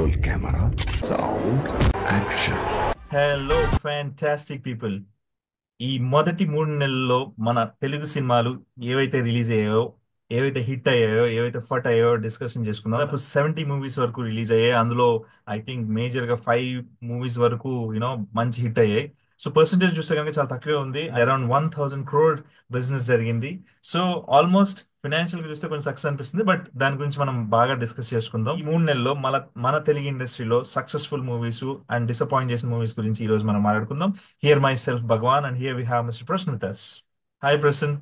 Roll camera, sound, action. Hello fantastic people. ఈ మొదటి 3 నెలల్లో మన తెలుగు సినిమాలు ఏవైతే రిలీజ్ అయ్యాయో, ఏవైతే హిట్ అయ్యాయో, ఏవైతే ఫట్ అయ్యాయో డిస్కషన్ చేసుకుందాం. దాదాపు 70 మూవీస్ వరకు రిలీజ్ అయ్యాయి. అందులో ఐ థింక్ మేజర్ గా 5 మూవీస్ వరకు మంచి హిట్ అయ్యాయి. సో పర్సంటేజ్ చూస్తే కనుక చాలా తక్కువే ఉంది. అరౌండ్ 1000 crore బిజినెస్ జరిగింది. సో ఆల్మోస్ట్ ఫైనాన్షియల్ గా చూస్తే కొంచెం సక్సెస్ అనిపిస్తుంది. బట్ దాని గురించి మనం బాగా డిస్కస్ చేసుకుందాం. ఈ 3 నెలల్లో మన తెలుగు ఇండస్ట్రీలో సక్సెస్ఫుల్ మూవీస్ అండ్ డిసప్పాయింట్ చేసిన మూవీస్ గురించి ఈ రోజు మనం మాట్లాడుకుందాం. Here myself Bhagavan and here we have mister Prasan with us. Hi Prasan.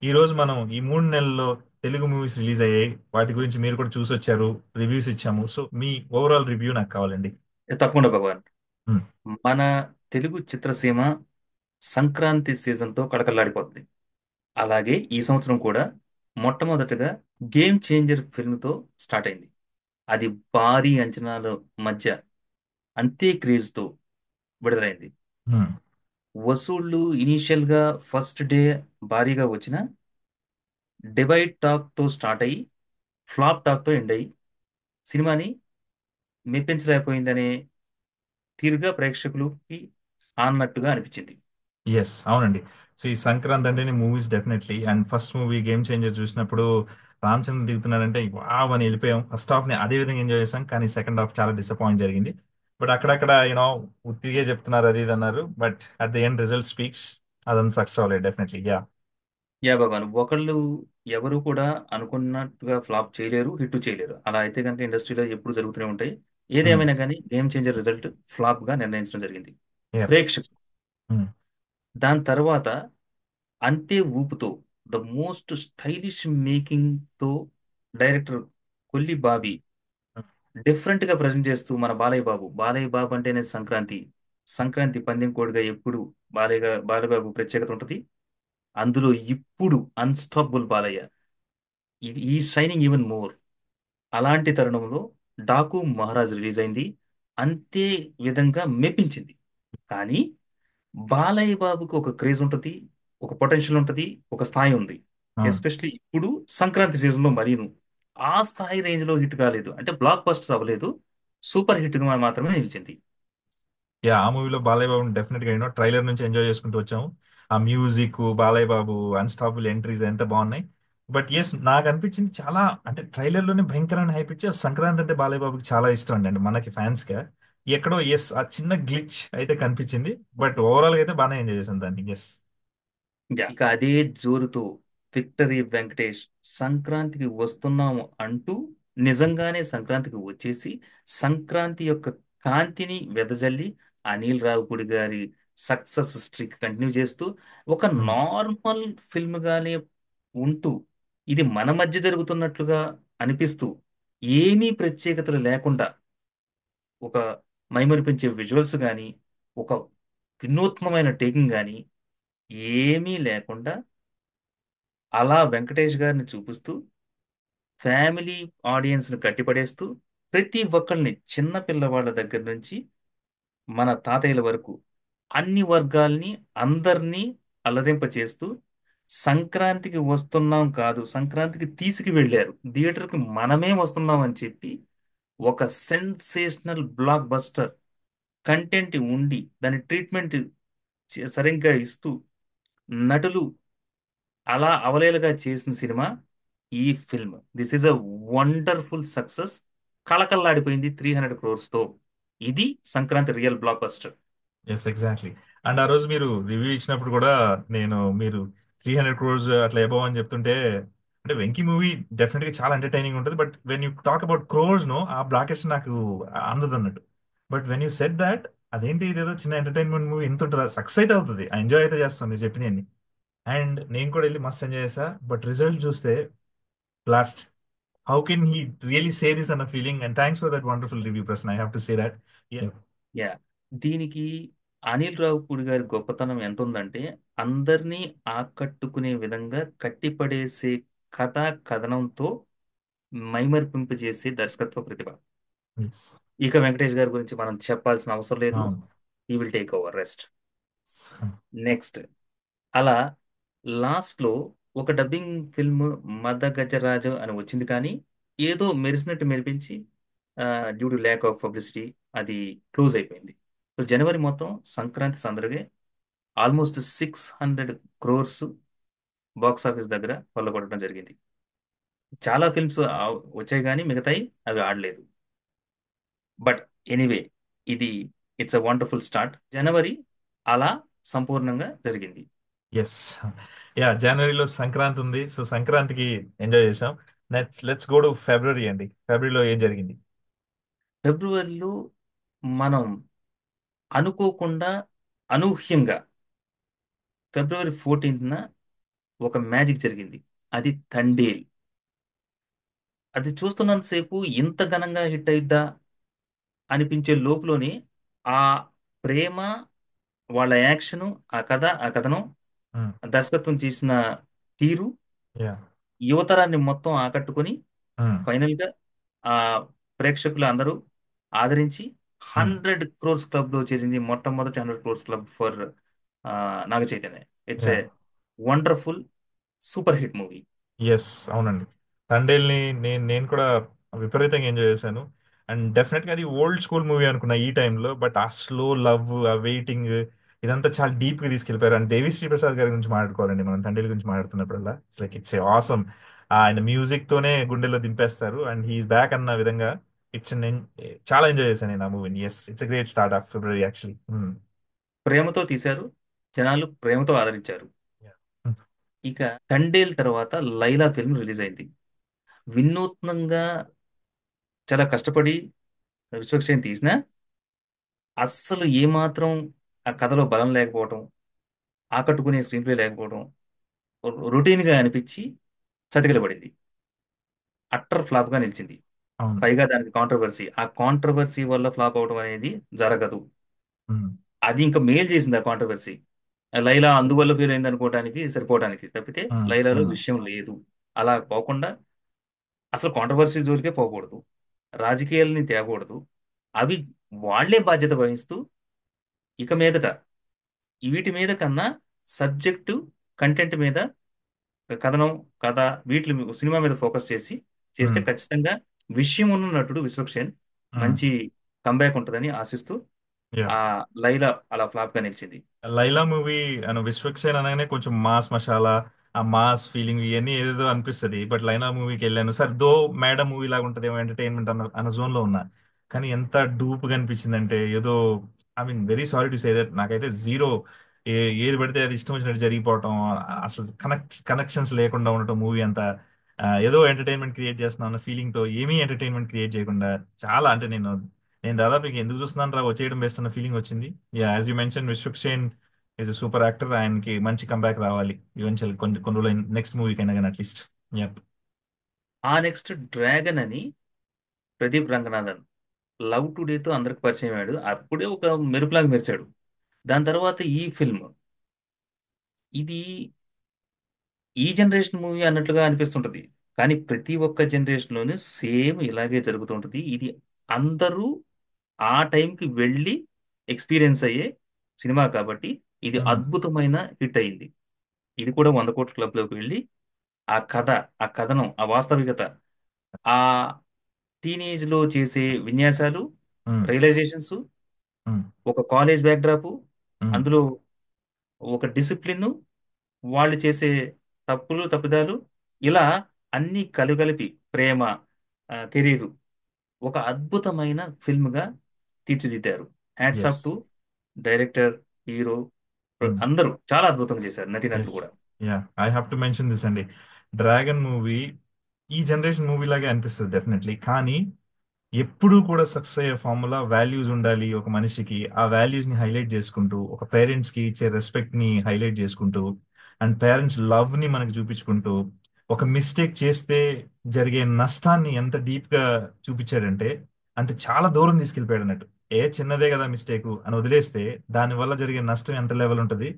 ఈ రోజు మనం ఈ 3 నెలల్లో తెలుగు మూవీస్ రిలీజ్ అయ్యాయి. వాటి గురించి మీరు కూడా చూసి వచ్చారు, రివ్యూస్ ఇచ్చాము. సో మీ ఓవరాల్ రివ్యూ నాకు కావాలండి. తప్పకుండా భగవాన్. హ్మ్. మన తెలుగు చిత్రసీమ సంక్రాంతి సీజన్తో కడకల్లాడిపోతుంది. అలాగే ఈ సంవత్సరం కూడా మొట్టమొదటగా గేమ్ చేంజర్ ఫిల్మ్తో స్టార్ట్ అయింది. అది భారీ అంచనాల మధ్య అంతే క్రేజ్తో విడుదలైంది. హ్మ్. వసూళ్లు ఇనీషియల్గా ఫస్ట్ డే భారీగా వచ్చిన డివైడ్ టాక్తో స్టార్ట్ అయ్యి ఫ్లాప్ టాక్తో ఎండ్ అయ్యి సినిమాని మెప్పించలేకపోయిందనే తీరుగా ప్రేక్షకులకి ఆన్నట్టుగా అనిపించింది. ఎస్, అవునండి. సో ఈ సంక్రాంతి అంటేనే movies definitely. And first movie game changer చూసినప్పుడు రామ్ చరణ్ దిగుతున్నాడంటే వావ్ అని వెళ్ళిపోయాం. ఫస్ట్ హాఫ్ ని అదే విధంగా ఎంజాయ్ చేసాం, కానీ సెకండ్ హాఫ్ చాలా డిసప్పాయింట్ జరిగింది. బట్ అక్కడక్కడ ఉత్తిగే చెప్తున్నారు అది ఇది అన్నారు. But at the end result speaks. అదంతా సక్సెస్ అవ్వలేదు డెఫినెట్లీ. యా. యా భగవాన్, ఒకళ్ళు ఎవరు కూడా అనుకున్నట్టుగా ఫ్లాప్ చేయలేరు, హిట్ చేయలేరు. అలా అయితే కనుక ఇండస్ట్రీలో ఎప్పుడు జరుగుతూనే ఉంటాయి. ఏదేమైనా కానీ గేమ్ చేంజర్ రిజల్ట్ ఫ్లాప్ గా నిర్ణయించడం జరిగింది ప్రేక్షకులు. దాని తర్వాత అంతే ఊపుతో ద మోస్ట్ స్టైలిష్ మేకింగ్ తో డైరెక్టర్ కొల్లి బాబీ డిఫరెంట్ గా ప్రజెంట్ చేస్తూ మన బాలయ్య బాబు అంటేనే సంక్రాంతి. సంక్రాంతి పందెం కోడిగా ఎప్పుడు బాలయ్య బాబు ప్రత్యేకత ఉంటుంది. అందులో ఇప్పుడు అన్స్టాపబుల్ బాలయ్య, ఇది ఈ షైనింగ్ ఈవెన్ మోర్. అలాంటి తరుణంలో డాకు మహారాజ్ రిలీజ్ అయింది. అంతే విధంగా మెప్పించింది. కానీ బాలయ్య బాబుకి ఒక క్రేజ్ ఉంటుంది, ఒక పొటెన్షియల్ ఉంటుంది, ఒక స్థాయి ఉంది. అవును. ఎస్పెషల్లీ ఇప్పుడు సంక్రాంతి సీజన్ లో మరీను ఆ స్థాయి రేంజ్ లో హిట్ కాలేదు, అంటే బ్లాక్ బస్టర్ అవ్వలేదు, సూపర్ హిట్ గా మాత్రమే నిలిచింది. యా, ఆ మూవీలో బాలయ్య బాబుని డెఫినెట్ గా ట్రైలర్ నుంచి ఎంజాయ్ చేసుకుంటూ వచ్చాము. ఆ music, Balayya Babu unstoppable entries ఎంత బాగున్నాయి. బట్ ఎస్, నాకు అనిపించింది చాలా, అంటే ట్రైలర్ లోనే భయంకరమైన హైప్ ఇచ్చి ఆ సంక్రాంతి అంటే బాలయ్య బాబుకి చాలా ఇష్టం అండి. అంటే మనకి ఫ్యాన్స్ గా ఎక్కడో ఎస్ ఆ చిన్న గ్లిచ్ అయితే కనిపించింది. బట్ ఓవరాల్ గా అయితే బాగానే ఎంజాయ్ చేశాను దాన్ని. ఎస్. ఇక అదే జోరుతో విక్టరీ వెంకటేష్ సంక్రాంతికి వస్తున్నాము అంటూ నిజంగానే సంక్రాంతికి వచ్చేసి సంక్రాంతి యొక్క కాంతిని వెదజల్లి అనిల్ రావిపూడి గారి సక్సెస్ స్ట్రీక్ కంటిన్యూ చేస్తూ ఒక నార్మల్ ఫిల్మ్ గానే ఉంటూ ఇది మన మధ్య జరుగుతున్నట్లుగా అనిపిస్తూ ఏమీ ప్రత్యేకతలు లేకుండా ఒక మైమరిపించే విజువల్స్ కానీ ఒక వినూత్నమైన టేకింగ్ కానీ ఏమీ లేకుండా అలా వెంకటేష్ గారిని చూపిస్తూ ఫ్యామిలీ ఆడియన్స్ ని కట్టిపడేస్తూ ప్రతి ఒక్కళ్ళని చిన్న పిల్లవాళ్ళ దగ్గర నుంచి మన తాతయ్యల వరకు అన్ని వర్గాల్ని అందరినీ అలరింపచేస్తూ సంక్రాంతికి వస్తున్నాం కాదు, సంక్రాంతికి తీసుకు వెళ్ళారు, థియేటర్కి మనమే వస్తున్నాం అని చెప్పి ఒక సెన్సేషనల్ బ్లాక్ బస్టర్ కంటెంట్ ఉండి దాని ట్రీట్మెంట్ సరిగ్గా ఇస్తూ నటులు అలా అవలేలగా చేసిన సినిమా ఈ film. This is a wonderful success. కళకళలాడిపోయింది 300 crores తో. ఇది Sankranti real blockbuster. Yes, exactly. And ఆ రోజు మీరు రివ్యూ ఇచ్చినప్పుడు కూడా మీరు 300 crores అట్లా ఎబవ్ అని చెప్తుంటే, అంటే వెంకీ మూవీ డెఫినెట్ గా చాలా ఎంటర్టైనింగ్ ఉంటుంది. But when you talk about crores ఆ బ్రాకెట్స్ నాకు అందదు అన్నట్టు. But when you set that, అదేంటి ఇదేదో చిన్న ఎంటర్టైన్మెంట్ మూవీ ఎంత ఉంటుందా, సక్సెస్ అయితే అవుతుంది, ఎంజాయ్ అయితే చేస్తాను మీరు చెప్పినవి. అండ్ నేను కూడా వెళ్ళి మస్త్ ఎంజాయ్ చేసా. బట్ రిజల్ట్ చూస్తే blast. How can he really say this అన్న feeling. And thanks for that wonderful review person, I have to say that. Yeah, దీనికి అనిల్ రావిపూడి గారి గొప్పతనం ఎంత ఉందంటే అందరినీ ఆకట్టుకునే విధంగా కట్టిపడేసే కథా కథనంతో మైమరిపింపజేసే దర్శకత్వ ప్రతిభ. ఇక వెంకటేష్ గారి గురించి మనం చెప్పాల్సిన అవసరం లేదు. అవును. ఈ will take over rest. Next, అలా లాస్ట్ లో ఒక డబ్బింగ్ ఫిల్మ్ మద గజరాజు అని వచ్చింది, కానీ ఏదో మెరిసినట్టు మెరిపించి due to lack of publicity అది క్లోజ్ అయిపోయింది. సో జనవరి మొత్తం సంక్రాంతి సందడిగే ఆల్మోస్ట్ 600 crores బాక్స్ ఆఫీస్ దగ్గర కొల్లగొట్టడం జరిగింది. చాలా ఫిల్మ్స్ వచ్చాయి కానీ మిగతాయి అవి ఆడలేదు. బట్ ఎనీవే, ఇది ఇట్స్ అ వండర్ఫుల్ స్టార్ట్. జనవరి అలా సంపూర్ణంగా జరిగింది. ఎస్. యా, జనవరిలో సంక్రాంతి ఉంది. సో సంక్రాంతికి ఎంజాయ్ చేసాం. లెట్స్ గో టు ఫిబ్రవరి అండి. ఫిబ్రవరిలో ఏం జరిగింది? ఫిబ్రవరిలో మనం అనుకోకుండా, అనూహ్యంగా ఫిబ్రవరి 14న ఒక మ్యాజిక్ జరిగింది. అది తండేల్. అది చూస్తున్నంతసేపు ఇంత ఘనంగా హిట్ అయిద్దా అనిపించే లోపులోనే ఆ ప్రేమ, వాళ్ళ యాక్షను, ఆ కథనం, దర్శకత్వం చేసిన తీరు యా. యువతరాన్ని మొత్తం ఆకట్టుకొని ఫైనల్ గా ఆ ప్రేక్షకులు అందరూ ఆదరించి 100 crores క్లబ్ లో చేరింది. మొట్టమొదటి 100 crores club for Naga Chaitanya. It's yeah. A wonderful super hit movie. Yes, అవునండి. తండేల్ని నేను కూడా విపరీతంగా ఎంజాయ్ చేశాను. అండ్ డెఫినెట్ గా అది ఓల్డ్ స్కూల్ మూవీ అనుకున్నా ఈ టైంలో. బట్ ఆ స్లో లవ్, ఆ వెయిటింగ్, ఇదంతా చాలా డీప్ గా తీసుకెళ్లిపోయారు. అండ్ దేవి శ్రీ ప్రసాద్ గారి గురించి మాట్లాడుకోవాలండి మనం తండేల్ గురించి మాట్లాడుతున్నప్పుడల్లా. It's like it's awesome. ఆయన మ్యూజిక్ తోనే గుండెల్లో దింపేస్తారు. అండ్ హీఈస్ బ్యాక్ అన్న విధంగా ఇట్స్ చాలా ఎంజాయ్ చేశాను నేను ఆ మూవీని. Yes, it's great start of February actually. ప్రేమతో తీశారు, జనాలు ప్రేమతో ఆదరించారు. ఇక తండేల్ తర్వాత లైలా ఫిల్మ్ రిలీజ్ అయింది. వినూత్నంగా చాలా కష్టపడి విశ్వక్సేన్ తీసిన, అస్సలు ఏమాత్రం ఆ కథలో బలం లేకపోవటం, ఆకట్టుకునే స్క్రీన్ ప్లే లేకపోవడం, రొటీన్ గా అనిపించి చతికిలబడింది. అట్టర్ ఫ్లాప్ గా నిలిచింది. అవును. పైగా దానికి కాంట్రవర్సీ, ఆ కాంట్రవర్సీ వల్ల ఫ్లాప్ అవడం అనేది జరగదు. ఉమ్. అది ఇంకా మేలు చేసింది ఆ కాంట్రవర్సీ. లైలా అందువల్ల ఫెయిల్ అయింది అనుకోవడానికి సరిపోవడానికి తప్పితే ఉమ్. లైలాలో ఉమ్. విషయం లేదు. అలా పోకుండా అసలు కాంట్రవర్సీ జోలికే పోకూడదు, రాజకీయాలని తేకూడదు. అవి వాళ్లే బాధ్యత వహిస్తూ ఇక మీదట వీటి మీద కన్నా సబ్జెక్టు, కంటెంట్ మీద, కథనం, కథ, సినిమా మీద ఫోకస్ చేసి చేస్తే ఉమ్. ఖచ్చితంగా విషయం ఉన్న నటుడు విశ్వక్సేన్ ఉమ్. మంచి కంబ్యాక్ ఉంటుందని ఆశిస్తూ యా. ఆ లైలా అలా ఫ్లాప్ గా నిలిచింది. లైలా మూవీ అను విశ్వక్సేన్ అనగానే కొంచెం మాస్ మసాలా, ఆ మాస్ ఫీలింగ్ ఇవన్నీ ఏదేదో అనిపిస్తుంది. బట్ లైలా మూవీకి వెళ్ళాను సార్. దో మేడం మూవీ లాగా ఉంటుంది ఏమో, ఎంటర్టైన్మెంట్ అన్న జోన్ లో ఉన్నా. కానీ ఎంత డూప్ గా అనిపించింది అంటే ఏదో, I mean very sorry to say that, నాకైతే జీరో. ఏది పడితే అది ఇష్టం వచ్చినట్టు జరిగిపోవటం, అసలు కనెక్షన్స్ లేకుండా ఉండటం మూవీ అంతా. ఏదో ఎంటర్టైన్మెంట్ క్రియేట్ చేస్తున్నాం అన్న ఫీలింగ్ తో ఏమీ ఎంటర్టైన్మెంట్ క్రియేట్ చేయకుండా, చాలా అంటే నేను నేను దాదాపు ఇక ఎందుకు చూస్తున్నాను రా వచ్చేయడం బెస్ట్ అన్న ఫీలింగ్ వచ్చింది. Yeah, as you mention Vishwaksen is super actor. ఆయనకి మంచి కంబ్యాక్ రావాలి ఈవెన్చువల్, కొన్ని కొన్ని రోజులు నెక్స్ట్ మూవీకైనా కానీ అట్లీస్ట్. యప్. ఆ నెక్స్ట్ డ్రాగన్ అని ప్రదీప్ రంగనాథన్ లవ్ టుడేతో అందరికి పరిచయం అయ్యాడు. అప్పుడే ఒక మెరుపులాగా మెరిచాడు. దాని తర్వాత ఈ ఫిల్మ్, ఇది ఈ జనరేషన్ మూవీ అన్నట్లుగా అనిపిస్తుంటది. కానీ ప్రతి ఒక్క జనరేషన్ లోనూ సేమ్ ఇలాగే జరుగుతుంటది. ఇది అందరూ ఆ టైంకి వెళ్ళి ఎక్స్పీరియన్స్ అయ్యే సినిమా కాబట్టి ఇది అద్భుతమైన హిట్ అయింది. ఇది కూడా 100 కోట్ల క్లబ్ లోకి వెళ్ళి ఆ కథ, ఆ కథనం, ఆ వాస్తవికత, ఆ టీనేజ్ లో చేసే విన్యాసాలు, రియలైజేషన్స్, ఒక కాలేజ్ బ్యాక్డ్రాప్, అందులో ఒక డిసిప్లిన్, వాళ్ళు చేసే తప్పులు తప్పిదాలు, ఇలా అన్ని కలుగలిపి ప్రేమ, కెరీరు, ఒక అద్భుతమైన ఫిల్మ్ గా తీర్చిదిద్దారు. Hats yes. Off to director, hero, అందరూ చాలా అద్భుతంగా చేశారు, నటీనటులు ఎస్. కూడా. Yeah, I have to mention this అండి. డ్రాగన్ మూవీ ఈ జనరేషన్ మూవీ లాగే అనిపిస్తుంది డెఫినెట్లీ. కానీ ఎప్పుడూ కూడా సక్సెస్ అయ్యే ఫార్ములా వాల్యూస్ ఉండాలి ఒక మనిషికి. ఆ వాల్యూస్ ని హైలైట్ చేసుకుంటూ, ఒక పేరెంట్స్ కి ఇచ్చే రెస్పెక్ట్ ని హైలైట్ చేసుకుంటూ, అండ్ పేరెంట్స్ లవ్ ని మనకి చూపించుకుంటూ, ఒక మిస్టేక్ చేస్తే జరిగే నష్టాన్ని ఎంత డీప్ గా చూపించాడంటే, అంటే చాలా దూరం తీసుకెళ్ళిపోయాడు అన్నట్టు. చిన్నదే కదా మిస్టేక్ అని వదిలేస్తే దాని వల్ల జరిగే నష్టం ఎంత లెవెల్ ఉంటుంది.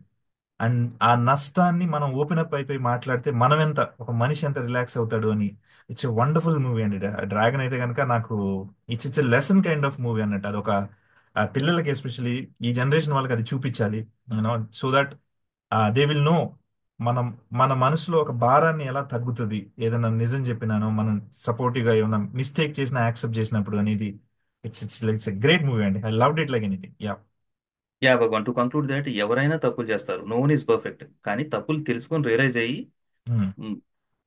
అండ్ ఆ నష్టాన్ని మనం ఓపెన్ అప్ అయిపోయి మాట్లాడితే మనం ఎంత, ఒక మనిషి ఎంత రిలాక్స్ అవుతాడు అని. ఇట్స్ ఎ వండర్ఫుల్ మూవీ అండి. డ్రాగన్ అయితే కనుక నాకు it's a lesson kind of movie అన్నట్టు. అదొక పిల్లలకి ఎస్పెషలీ ఈ జనరేషన్ వాళ్ళకి అది చూపించాలి, you know, so that they will know మనం మన మనసులో ఒక భారాన్ని ఎలా తగ్గుతుంది, ఏదైనా నిజం చెప్పినానో మనం సపోర్టివ్ గా ఏమైనా మిస్టేక్ చేసినా యాక్సెప్ట్ చేసినప్పుడు అనేది. ఇట్స్ గ్రేట్ మూవీ అండి. I loved it like anything. Yeah. Yeah Bhagavan, to conclude that ఎవరైనా తప్పులు చేస్తారు, నో వన్ ఈజ్ పర్ఫెక్ట్. కానీ తప్పులు తెలుసుకొని రియలైజ్ అయ్యి మ్,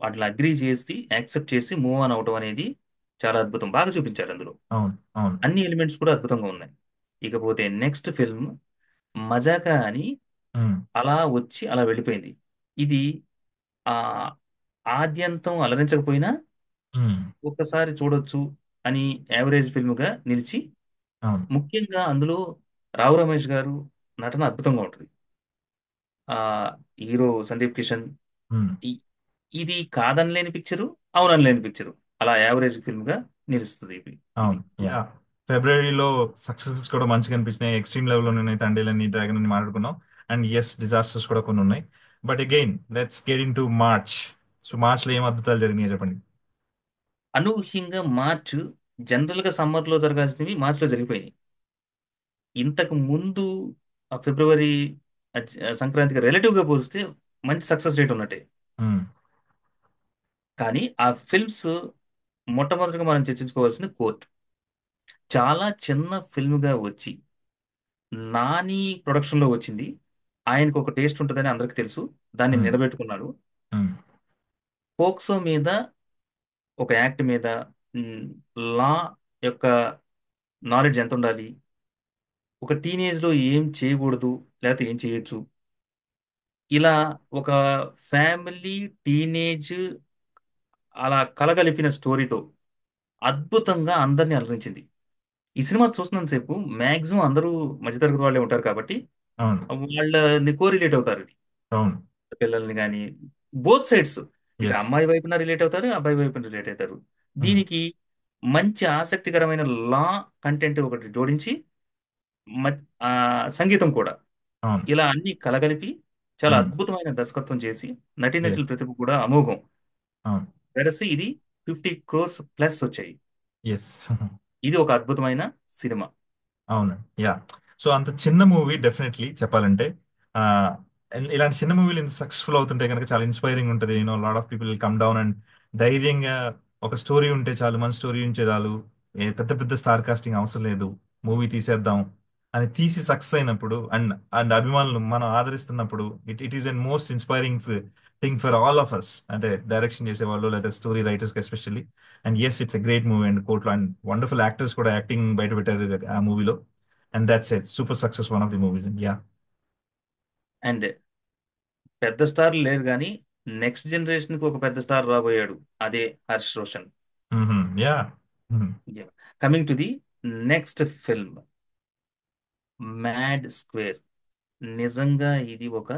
వాటిని అగ్రి చేసి యాక్సెప్ట్ చేసి మూవ్ ఆన్ అవడం అనేది చాలా అద్భుతం. బాగా చూపించారు అందులో. అవును, అవును. అన్ని ఎలిమెంట్స్ కూడా అద్భుతంగా ఉన్నాయి. ఇకపోతే నెక్స్ట్ ఫిల్మ్ మజాకా అని, ఉమ్, అలా వచ్చి అలా వెళ్ళిపోయింది. ఇది ఆ ఆద్యంతం అలరించకపోయినా ఉమ్, ఒక్కసారి చూడొచ్చు అని యావరేజ్ ఫిల్మ్ గా నిలిచి, అవును. ముఖ్యంగా అందులో రావు రమేష్ గారు నటన అద్భుతంగా ఉంటుంది. ఆ హీరో సందీప్ కిషన్. ఉమ్, ఇ- ఇది కాదనలేని పిక్చరు, అవుననలేని పిక్చరు. అలా యావరేజ్ ఫిల్మ్ గా నిలుస్తుంది ఇది. అవును. యా. ఫిబ్రవరిలో సక్సెసెస్ కూడా మంచిగా అనిపించినాయి. ఎక్స్ట్రీమ్ లెవెల్లో ఉన్నాయి, తండేలని డ్రాగన్ అని మాట్లాడుకున్నాం. అండ్ ఎస్, డిజాస్టర్స్ కూడా కొన్ని ఉన్నాయి. But again let's get in to March. So March లో ఏం అద్భుతాలు జరిగినాయి చెప్పండి. అనూహ్యంగా మార్చ్, జనరల్ గా సమ్మర్ లో జరగాల్సినవి మార్చ్ లో జరిగిపోయినాయి. ఇంతకు ముందు ఫిబ్రవరి సంక్రాంతికి రిలేటివ్ గా పోలిస్తే మంచి సక్సెస్ రేట్ ఉన్నట్టే. ఉమ్, కానీ ఆ ఫిల్మ్స్, మొట్టమొదటిగా మనం చర్చించుకోవాల్సింది కోర్ట్. చాలా చిన్న ఫిల్మ్ గా వచ్చి నాని ప్రొడక్షన్ లో వచ్చింది. ఆయనకు ఒక టేస్ట్ ఉంటుందని అందరికీ తెలుసు. దాన్ని ఉమ్, నిలబెట్టుకున్నాడు. ఉమ్, పోక్సో మీద, ఒక యాక్ట్ మీద లా యొక్క నాలెడ్జ్ ఎంత ఉండాలి, ఒక టీనేజ్ లో ఏం చేయకూడదు, లేకపోతే ఏం చేయొచ్చు, ఇలా ఒక ఫ్యామిలీ టీనేజ్ అలా కలగలిపిన స్టోరీతో అద్భుతంగా అందరినీ అలరించింది. ఈ సినిమా చూస్తున్నంత సేపు మాక్సిమం అందరూ మధ్యతరగతి వాళ్ళే ఉంటారు కాబట్టి అవును, వాళ్ళని కోరిలేట్ అవుతారు. అవును. పిల్లల్ని కానీ, బోత్ సైడ్స్, ఇటు ఎస్. అమ్మాయి వైపున రిలేట్ అవుతారు, అబ్బాయి వైపున రిలేట్ అవుతారు. దీనికి మంచి ఆసక్తికరమైన లా కంటెంట్ ఒకటి జోడించి, మ- ఆ సంగీతం కూడా, అవును. ఇలా అన్ని కలగలిపి చాలా అద్భుతమైన దర్శకత్వం చేసి, నటీనటుల ఎస్. ప్రతిభ కూడా అమోఘం. అవును. వెరసి ఇది 50 crores ప్లస్ వచ్చాయి. ఎస్. ఇది ఒక అద్భుతమైన సినిమా. అవునండి. యా. సో అంత చిన్న మూవీ డెఫినెట్లీ చెప్పాలంటే, ఆ, ఇలాంటి చిన్న మూవీలు ఇంత సక్సెస్ఫుల్ అవుతుంటే కనుక చాలా ఇన్స్పైరింగ్ ఉంటుంది. Lot of people come down and ధైర్యంగా ఒక స్టోరీ ఉంటే చాలు, మన స్టోరీ ఉంటే చాలు, ఏ పెద్ద పెద్ద స్టార్ కాస్టింగ్ అవసరం లేదు, మూవీ తీసేద్దాం అని తీసి సక్సెస్ అయినప్పుడు, అండ్ అండ్ అభిమానులు మనం ఆదరిస్తున్నప్పుడు, it is an most inspiring thing for all of us. అంటే డైరెక్షన్ చేసేవాళ్ళు లేదా story writers especially. And yes, it's a great movie and కోర్ట్లో అండ్ వండర్ఫుల్ యాక్టర్స్ కూడా యాక్టింగ్ బయట పెట్టారు ఆ మూవీలో. And that's a super success, one of the movies. Yeah. And పెద్ద స్టార్ లేరు కానీ నెక్స్ట్ జనరేషన్ కి ఒక పెద్ద స్టార్ రాబోయాడు. అదే Harsh Roshan. Yeah. Coming to the next film, mad square. నిజంగా ఇది ఒక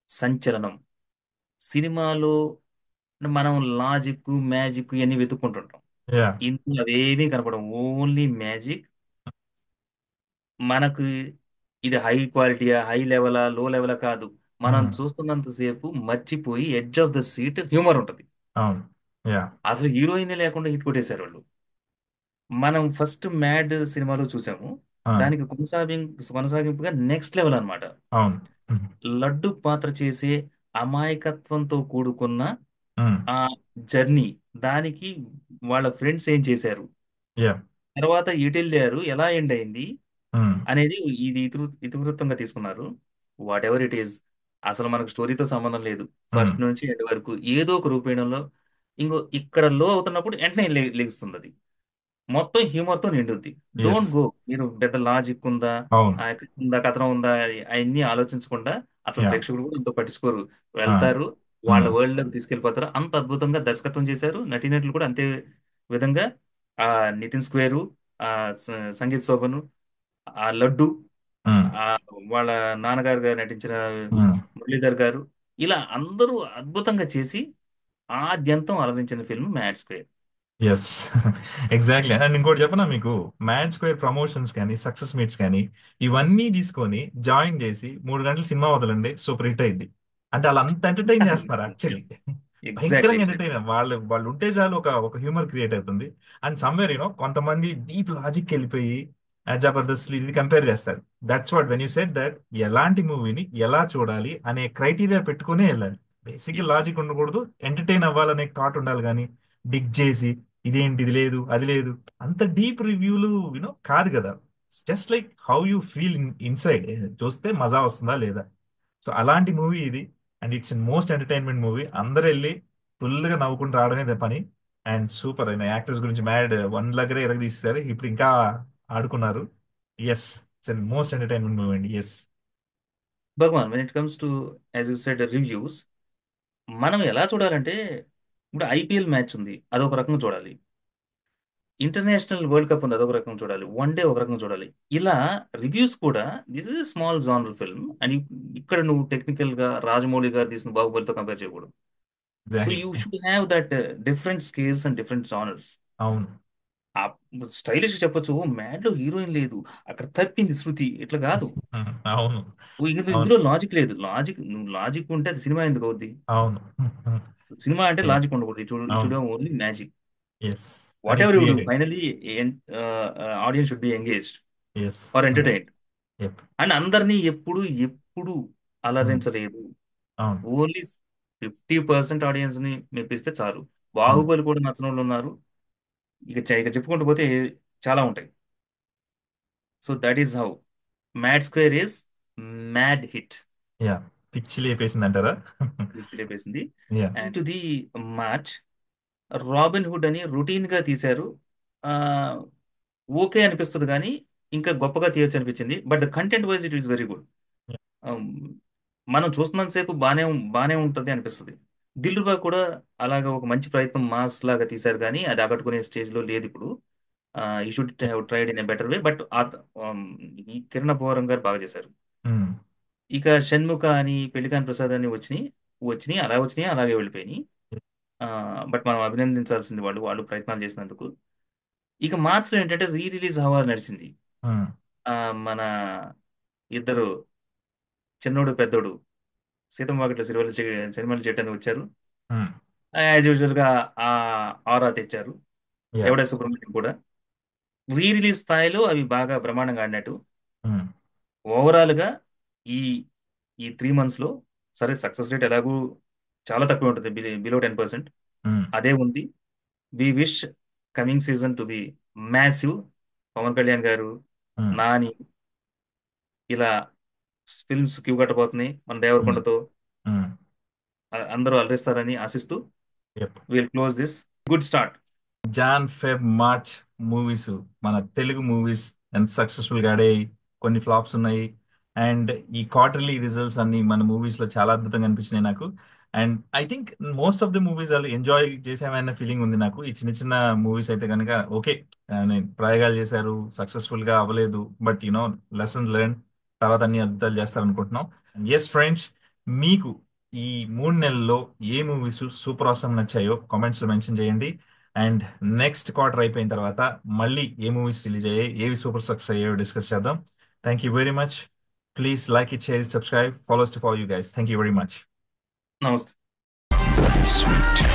సంచలనం. సినిమాలో మనం లాజిక్ మ్యాజిక్ ఇవన్నీ వెతుక్కుంటుంటాం. యా. ఇందులో అవేమీ కనపడం, ఓన్లీ మ్యాజిక్. మనకు ఇది హై క్వాలిటీయా, హై లెవెలా, లో లెవెలా కాదు. మనం చూస్తున్నంతసేపు మర్చిపోయి edge of the seat humour ఉంటుంది. అవును. యా. అసలు హీరోయిన్ లేకుండా హిట్ కొట్టేశారు వాళ్ళు. మనం ఫస్ట్ మ్యాడ్ సినిమాలో చూసాము. దానికి కొనసాగింపుగా నెక్స్ట్ లెవెల్ అన్నమాట. అవును. లడ్డు పాత్ర చేసే అమాయకత్వంతో కూడుకున్న ఆ జర్నీ, దానికి వాళ్ళ ఫ్రెండ్స్ ఏం చేశారు, యా. తర్వాత ఎటు వెళ్ళారు, ఎలా ఎండ్ అయింది అనేది ఇది ఇతివృత్తంగా తీసుకున్నారు. వాట్ ఎవర్ ఇట్ ఈస్, అసలు మనకు స్టోరీతో సంబంధం లేదు. ఫస్ట్ నుంచి ఎండ్ వరకు ఏదో ఒక రూపేణంలో ఇంకో ఇక్కడ లో అవుతున్నప్పుడు వెంటనే లెగుస్తుంది అది. మొత్తం హ్యూమర్ తో నిండుద్ది. ఎస్. డోంట్ గో, మీరు పెద్ద లాజిక్ ఉందా, అవును. ఉందా, కథనం ఉందా, అవన్నీ ఆలోచించకుండా, అసలు యా. ప్రేక్షకులు కూడా ఇంత పట్టించుకోరు. వెళ్తారు, వాళ్ళ వరల్డ్ లోకి తీసుకెళ్లిపోతారు. అంత అద్భుతంగా దర్శకత్వం చేశారు. నటీనటులు కూడా అంతే విధంగా. ఆ నితిన్ స్క్వేరు, ఆ సంగీత్ శోభను, ఆ లడ్డు, ఆ వాళ్ళ నాన్నగారు గారు నటించిన మురళీధర్ గారు, ఇలా అందరూ అద్భుతంగా చేసి ఆద్యంతం అలరించిన film mad square. Yes. Exactly. And ఇంకోటి చెప్పనా మీకు, మ్యాడ్ స్క్వేర్ ప్రమోషన్స్ కానీ సక్సెస్ మీట్స్ కానీ ఇవన్నీ తీసుకొని జాయిన్ చేసి 3 గంటల సినిమా వదలండి, సూపర్ హిట్ అయింది. అంటే వాళ్ళు అంత ఎంటర్టైన్ చేస్తున్నారు యాక్చువల్లీ. ఎగ్జాక్ట్లీ భయంకరంగా ఎగ్జాక్ట్లీ. ఎంటర్టైన్, వాళ్ళు వాళ్ళు ఉంటే చాలు, ఒక ఒక హ్యూమర్ క్రియేట్ అవుతుంది. అండ్ సమ్వేర్ కొంతమంది డీప్ లాజిక్ వెళ్ళిపోయి జబర్దస్త్ ఇది కంపేర్ చేస్తారు. That's what when you set that ఎలాంటి మూవీని ఎలా చూడాలి అనే క్రైటీరియా పెట్టుకునే వెళ్ళాలి. బేసిక్ లాజిక్ ఉండకూడదు, ఎంటర్టైన్ అవ్వాలనే థాట్ ఉండాలి. కానీ డిగ్ చేసి ఇదేంటి ఇది లేదు అది లేదు అంత డీప్ రివ్యూలు కాదు కదా. Just like how you feel inside చూస్తే మజా వస్తుందా లేదా. సో అలాంటి మూవీ ఇది. And it's most entertainment movie. అందరు వెళ్ళి ఫుల్గా నవ్వుకుంటూ రావడమే పని. అండ్ సూపర్ అయిన యాక్టర్స్ గురించి మ్యాడ్ వన్ దగ్గరే ఎరగదీస్తారు. ఇప్పుడు ఇంకా ఆడుకున్నారు. Yes, it's most entertainment movie అండి. Yes. Bhagavan, when it comes to as you said reviews, మనం ఎలా చూడాలంటే, ఇప్పుడు ఐపీఎల్ మ్యాచ్ ఉంది, అదొక రకంగా చూడాలి. ఇంటర్నేషనల్ వరల్డ్ కప్ ఉంది, అదొక రకంగా చూడాలి. వన్ డే ఒక రకంగా చూడాలి. ఇలా రివ్యూస్ కూడా, this is small genre film and ఇక్కడ నువ్వు టెక్నికల్ గా రాజమౌళి గారు తీసిన బాహుబలితో కంపేర్ చేయకూడదు. So exactly. You should have that different scales and different genres. అవును. ఆ స్టైలిష్ చెప్పొచ్చు, "ఓ, మ్యాడ్ లో హీరోయిన్ లేదు, అక్కడ తప్పింది శృతి", ఇట్లా కాదు. అవును. అవును. ఇందులో లాజిక్ లేదు. నువ్వు లాజిక్ ఉంటే అది సినిమా ఎందుకు అవుద్ది? అవును. సినిమా అంటే Yeah. లాజిక్ ఉండకూడదు. అవును. Only magic. ఎస్. వాట్ అని ever you do, created. Finally audiences should be engaged yes. Or entertained. ఎప్. అండ్ అందరినీ ఎప్పుడు ఎప్పుడు అలరించలేదు. అవును. ఓన్లీ 50% ఆడియన్స్ ని మెప్పిస్తే చాలు. బాహుబలి కూడా నచ్చని వాళ్ళు ఉన్నారు. ఇక చెప్పుకుంటూ పోతే చాలా ఉంటాయి. So that is how mad square is mad hit. Yeah. పిచ్చి లేపేసింది అంటారా? లేపేసింది. Yeah. And to the March, Robin Hood అని రొటీన్ గా తీశారు. ఆ, ఓకే అనిపిస్తుంది కానీ ఇంకా గొప్పగా తీయొచ్చు అనిపించింది. But the content wise it is very good. మనం చూస్తున్నంతసేపు బానే ఉంటుంది అనిపిస్తుంది. దిల్ రుబా కూడా అలాగా ఒక మంచి ప్రయత్నం మాస్ లాగా తీశారు, కానీ అది ఆకట్టుకునే స్టేజ్ లో లేదు ఇప్పుడు. ఈ should have tried in a better way. But ఈ కిరణ్ అబ్బవరం గారు బాగా చేశారు. ఇక షణ్ముఖ అని, పెళ్లికాన్ ప్రసాద్ అని వచ్చినాయి అలాగే వెళ్ళిపోయినాయి. బట్ మనం అభినందించాల్సింది వాళ్ళు వాళ్ళు ప్రయత్నాలు చేసినందుకు. ఇక మార్చ్లో ఏంటంటే రీ రిలీజ్ హవా నడిచింది. ఆ, మన ఇద్దరు, చిన్నోడు పెద్దోడు, సీతమ్మ వాకిట్లో సినిమాలు చేయడానికి వచ్చారు. యాజ్ యూజువల్ గా ఆ ఆరా తెచ్చారు. యా. ఎవడే సుబ్రహ్మణ్యం కూడా రీ రిలీజ్ స్థాయిలో అవి బాగా బ్రహ్మాండంగా ఆడినట్టు. ఓవరాల్ గా ఈ ఈ 3 months లో, సరే సక్సెస్ రేట్ ఎలాగూ చాలా తక్కువ ఉంటుంది, బిలో 10%. అదే ఉంది. We wish coming season to be massive. Pawan Kalyan garu, Nani, ఇలా ఫిల్మ్స్ క్యూ కట్టబోతున్నాయి మన దేవరకొండతో. అందరూ అలరిస్తారని ఆశిస్తూ yup. Will close this. Good start. Jan Feb March movies, మన తెలుగు మూవీస్ ఎంత సక్సెస్ఫుల్ గా ఆడాయి. కొన్ని ఫ్లాప్స్ ఉన్నాయి. అండ్ ఈ క్వార్టర్లీ రిజల్ట్స్ అన్ని మన మూవీస్ లో చాలా అద్భుతంగా అనిపించినాయి నాకు. And I think most of the movies వాళ్ళు ఎంజాయ్ చేసామన్న ఫీలింగ్ ఉంది నాకు. ఈ చిన్న చిన్న మూవీస్ అయితే కనుక ఓకే, ప్రయోగాలు చేశారు, సక్సెస్ఫుల్ గా అవ్వలేదు, బట్ లెసన్ లెర్న్, తర్వాత అన్ని అద్భుతాలు చేస్తారు అనుకుంటున్నాం. ఎస్ ఫ్రెండ్స్, మీకు ఈ 3 నెలల్లో ఏ మూవీస్ సూపర్ ఆసమ్ నచ్చాయో కామెంట్స్ లో మెన్షన్ చేయండి. అండ్ నెక్స్ట్ క్వార్టర్ అయిపోయిన తర్వాత మళ్ళీ ఏ మూవీస్ రిలీజ్ అయ్యాయి, ఏవి సూపర్ సక్సెస్ అయ్యాయో డిస్కస్ చేద్దాం. Thank you very much. Please like it, share it, subscribe, follows to follow you guys. Thank you very much. నమస్తే. Sweet.